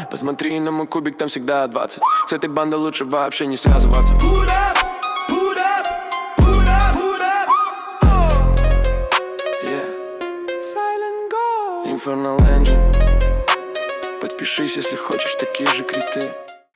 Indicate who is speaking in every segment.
Speaker 1: Посмотри на мой кубик, там всегда 20. С этой бандой лучше вообще не связываться. Put up, put up, put up, put up. Oh. Yeah. Silent Go. Infernal Engine. Подпишись, если хочешь такие же криты.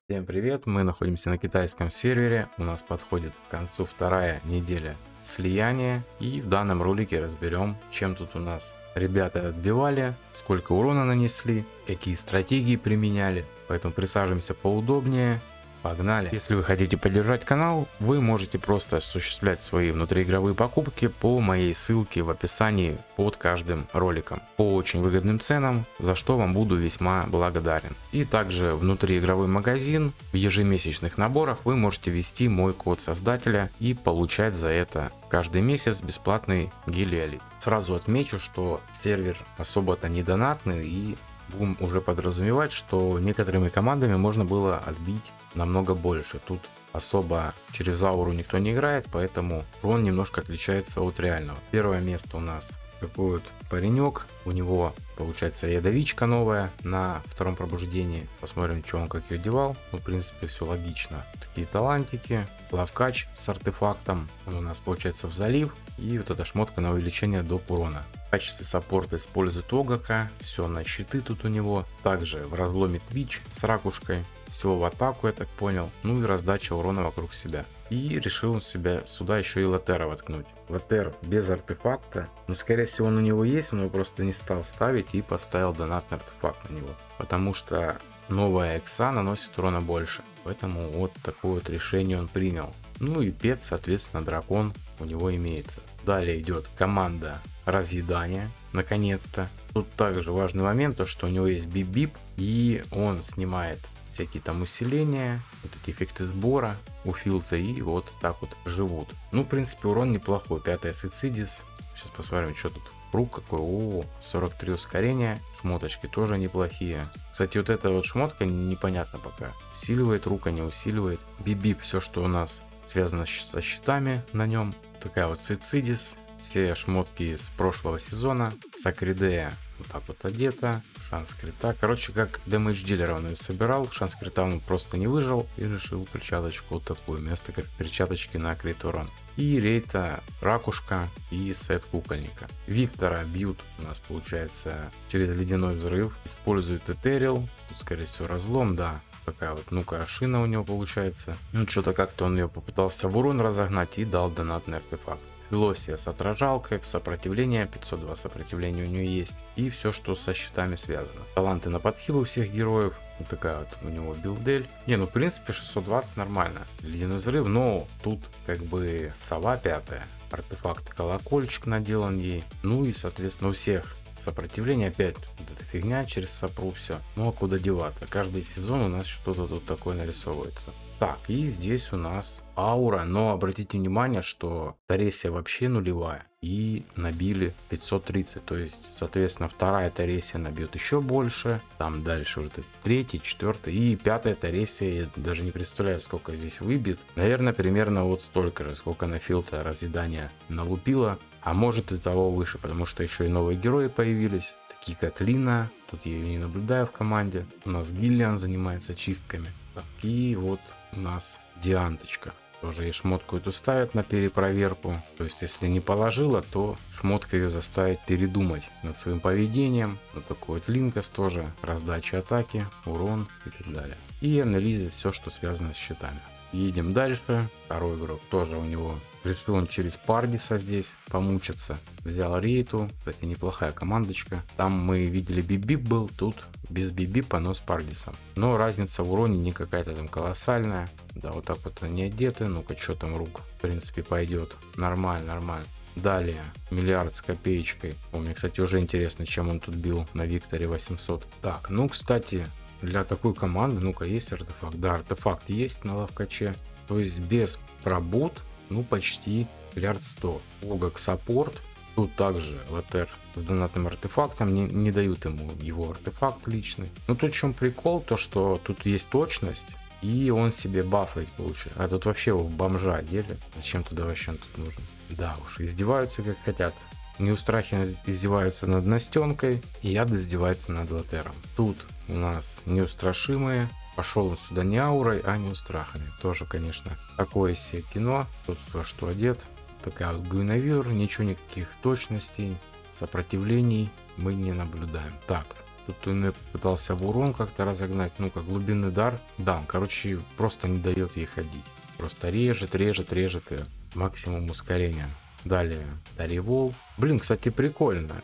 Speaker 2: Всем привет, мы находимся на китайском сервере, у нас подходит к концу вторая неделя слияния, и в данном ролике разберем, чем тут у нас ребята отбивали, сколько урона нанесли, какие стратегии применяли. Поэтому присаживаемся поудобнее. Погнали! Если вы хотите поддержать канал, вы можете просто осуществлять свои внутриигровые покупки по моей ссылке в описании под каждым роликом по очень выгодным ценам, за что вам буду весьма благодарен. И также внутриигровой магазин, в ежемесячных наборах вы можете ввести мой код создателя и получать за это каждый месяц бесплатный гелиолит. Сразу отмечу, что сервер особо-то не донатный, и будем уже подразумевать, что некоторыми командами можно было отбить намного больше. Тут особо через ауру никто не играет, поэтому урон немножко отличается от реального. Первое место у нас такой вот паренек, у него получается ядовичка новая на втором пробуждении. Посмотрим, что он как ее девал. Ну, в принципе, все логично. Такие талантики, лавкач с артефактом, он у нас получается в залив, и вот эта шмотка на увеличение доп урона. В качестве саппорта использует Огака, все на щиты тут у него. Также в разломе Twitch с ракушкой, все в атаку, я так понял. Ну и раздача урона вокруг себя. И решил он себя сюда еще и Лотера воткнуть. Лотер без артефакта, но скорее всего он у него есть, он его просто не стал ставить и поставил донатный артефакт на него. Потому что новая экса наносит урона больше. Поэтому вот такое вот решение он принял. Ну и пет, соответственно, дракон у него имеется. Далее идет команда разъедания, наконец-то. Тут также важный момент, то что у него есть бип-бип, и он снимает всякие там усиления, вот эти эффекты сбора у филта, и вот так вот живут. Ну, в принципе, урон неплохой. 5-я Сицидис. Сейчас посмотрим, что тут. Рук какой. О, 43 ускорения. Шмоточки тоже неплохие. Кстати, вот эта вот шмотка непонятно пока. Усиливает рука, не усиливает. Бип-бип, все, что у нас связано со щитами на нем. Такая вот Сицидис. Все шмотки из прошлого сезона. Сакридея вот так вот одета. Шанс крита. Короче, как дэмэдж дилера он ее собирал. Шанс крита он просто не выжил. И решил перчаточку вот такую. Вместо перчаточки на крит урон. И рейта ракушка и сет кукольника. Виктора бьют у нас получается через ледяной взрыв. Используют этерил. Тут скорее всего разлом, да. Такая вот, ну-ка, шина у него получается. Ну, что-то как-то он ее попытался в урон разогнать и дал донатный артефакт. Велосия с отражалкой, в сопротивление, 502 сопротивления у нее есть. И все, что со щитами связано. Таланты на подхил у всех героев. Вот такая вот у него билдель. Не, ну в принципе 620 нормально. Ледяной взрыв, но тут как бы сова 5-я. Артефакт колокольчик наделан ей. Ну и соответственно у всех сопротивление, опять вот эта фигня через сопру, все. Ну а куда деваться? Каждый сезон у нас что-то тут такое нарисовывается. Так, и здесь у нас аура, но обратите внимание, что Таресия вообще нулевая. И набили 530, то есть, соответственно, вторая Таресия набьет еще больше. Там дальше уже третий, четвертый и 5-я Таресия, я даже не представляю, сколько здесь выбит. Наверное, примерно вот столько же, сколько на филта разъедания налупила. А может и того выше, потому что еще и новые герои появились, такие как Лина. Тут я ее не наблюдаю в команде. У нас Гиллиан занимается чистками. Так, и вот у нас Дианточка. Тоже ей шмотку эту ставят на перепроверку. То есть, если не положила, то шмотка ее заставит передумать над своим поведением. Вот такой вот Линкас тоже. Раздача атаки, урон и так далее. И анализирует все, что связано с щитами. Едем дальше. Второй игрок тоже у него. Решил он через Пардиса здесь помучиться. Взял рейту. Кстати, неплохая командочка. Там мы видели бип-бип был. Тут без бип-бипа, но с Пардисом. Но разница в уроне не какая-то там колоссальная. Да, вот так вот они одеты. Ну-ка, что там рук? В принципе, пойдет. Нормально, нормально. Далее, миллиард с копеечкой. Мне, кстати, уже интересно, чем он тут бил на Викторе 800. Так, ну, кстати, для такой команды, ну-ка, есть артефакт? Да, артефакт есть на лавкаче. То есть без пробуд, ну, почти миллиард 100. Огак саппорт. Тут также Лотер с донатным артефактом. Не дают ему его артефакт личный. Но тут в чем прикол, то что тут есть точность. И он себе бафает получает. А тут вообще его в бомжа одели. Зачем туда вообще он тут нужен? Да уж, издеваются как хотят. Неустрахи издеваются над Настенкой, и Яд издевается над Латером. Тут у нас неустрашимые. Пошел он сюда не аурой, а неустрахами. Тоже, конечно, такое себе кино. Тут во что одет. Такая вот Гуиневер, ничего, никаких точностей, сопротивлений мы не наблюдаем. Так, тут он пытался в урон как-то разогнать, ну как глубинный дар. Да, короче, просто не дает ей ходить. Просто режет и максимум ускорения. Далее Таривол. Блин, кстати, прикольно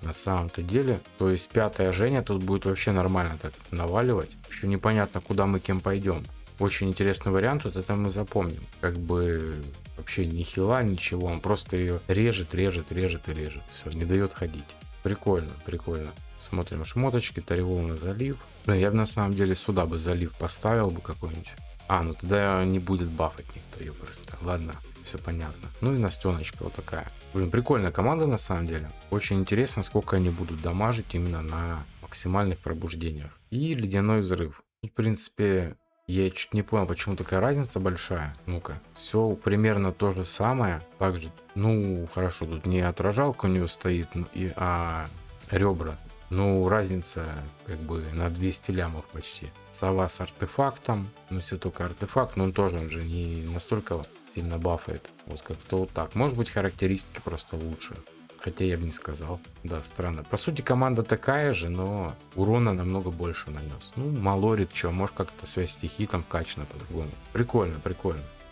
Speaker 2: на самом-то деле. То есть 5-я Женя тут будет вообще нормально так наваливать. Еще непонятно, куда мы кем пойдем. Очень интересный вариант, вот это мы запомним. Как бы вообще ни хила, ничего. Он просто ее режет. Все, не дает ходить. Прикольно. Смотрим шмоточки, Таривол на залив. Блин, я бы на самом деле сюда бы залив поставил бы какой-нибудь. Ну тогда не будет бафать никто ее просто. Ладно, все понятно. Ну и Настеночка вот такая. Блин, прикольная команда на самом деле. Очень интересно, сколько они будут дамажить именно на максимальных пробуждениях. И ледяной взрыв. Тут, в принципе, я чуть не понял, почему такая разница большая. Ну-ка, все примерно то же самое. Также, ну, хорошо, тут не отражалка у нее стоит, а ребра. Ну, разница как бы на 200 лямов почти. Сова с артефактом. Ну, все только артефакт, но он же не настолько сильно бафает. Вот как-то вот так. Может быть, характеристики просто лучше. Хотя я бы не сказал. Да, странно. По сути, команда такая же, но урона намного больше нанес. Ну, малорит, что, может как-то связь стихий там вкачана по-другому. Прикольно.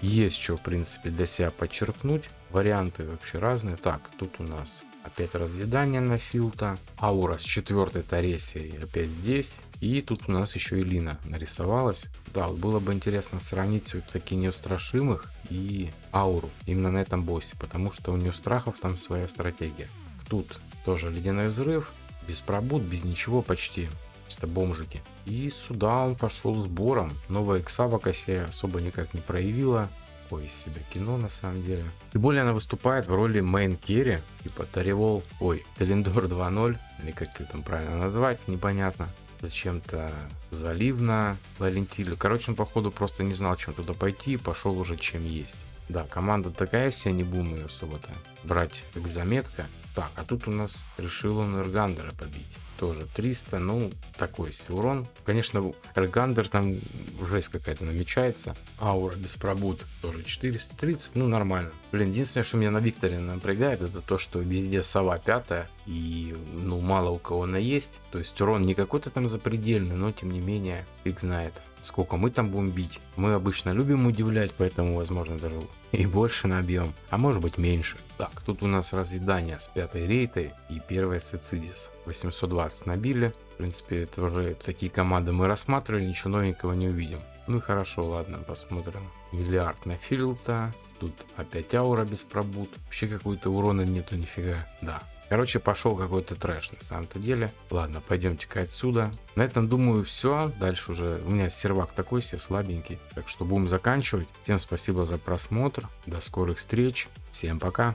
Speaker 2: Есть что, в принципе, для себя подчеркнуть. Варианты вообще разные. Так, тут у нас опять разъедание на Филта. Аура с 4-й Таресией опять здесь. И тут у нас еще и Лина нарисовалась. Да, вот было бы интересно сравнить все-таки неустрашимых и ауру именно на этом боссе. Потому что у неустрахов там своя стратегия. Тут тоже ледяной взрыв. Без пробуд, без ничего почти. Чисто бомжики. И сюда он пошел сбором. Новая икса в Акасе особо никак не проявила. Такое из себя кино на самом деле. Тем более она выступает в роли мейн керри, типа Таривол, Телендор 2.0, или как ее там правильно назвать, непонятно. Зачем-то заливно Валентилю. Короче, он походу просто не знал, чем туда пойти, и пошел уже чем есть. Да, команда такая вся, не будем ее особо-то брать как заметка. Так, а тут у нас решил он Эргандера побить. Тоже 300, ну, такой себе урон. Конечно, Эргандер там жесть какая-то намечается. Аура без пробуд тоже 430, ну, нормально. Блин, единственное, что меня на Викторе напрягает, это то, что везде сова 5-я, и, ну, мало у кого она есть. То есть урон не какой-то там запредельный, но, тем не менее, фиг знает, сколько мы там будем бить. Мы обычно любим удивлять, поэтому, возможно, даже и больше набьем, а может быть меньше. Так, тут у нас разъедание с 5-й рейтой и 1-й Сицидис. 820 набили. В принципе, это уже такие команды мы рассматривали, ничего новенького не увидим. Ну и хорошо, ладно, посмотрим. Миллиард на Филта. Тут опять аура без пробуд. Вообще какой-то урона нету нифига. Да. Короче, пошел какой-то трэш на самом-то деле. Ладно, пойдемте-ка отсюда. На этом, думаю, все. Дальше уже у меня сервак такой себе слабенький. Так что будем заканчивать. Всем спасибо за просмотр. До скорых встреч. Всем пока.